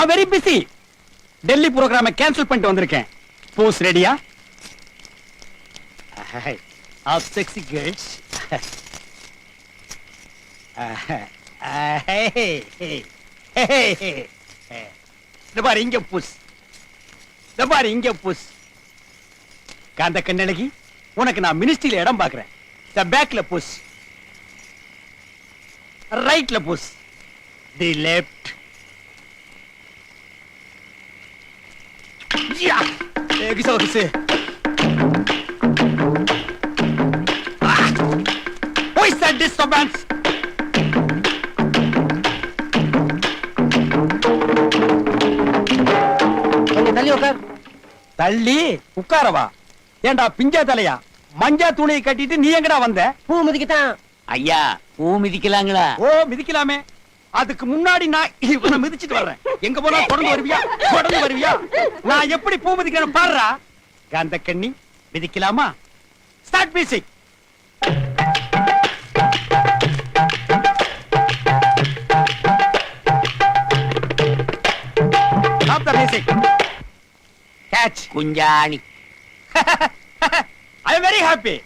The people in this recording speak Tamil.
நான் வெரி பிஸி. டெல்லி புரோகிராமை கேன்சல் பண்ணிட்டு வந்திருக்கேன். போஸ் ரெடியா? Of sexy girls. பாரு இங்க புஷ், பாரு இங்க புஷ். காந்த கண்ணழகி, உனக்கு நான் மினிஸ்ட்ரியில இடம் பாக்குறேன். பேக்ல புஷ், ரைட்ல push, the left. Who is that disturbance? தள்ளி உட்கார். தள்ளி உட்காரவா? ஏண்டா பிஞ்சா தலையா, மஞ்சா துணியை கட்டிட்டு நீ எங்கடா வந்த? பூ மிதிக்கத்தான். ஐயா பூ மிதிக்கலாங்களா? ஓ மிதிக்கலாமே. அதுக்கு முன்னாடி நான் இவனை மிதிச்சிட்டு வர்றேன். எங்க போனா தொடர்ந்து வருவியா? தொடர்ந்து வருவியா? நான் எப்படி பூ மிதிக்கிறேன்னு பாருடா. காந்த கண்ணி, மிதிக்கலாமா? Start music. Stop the music. Catch குஞ்சாணி. I am very happy.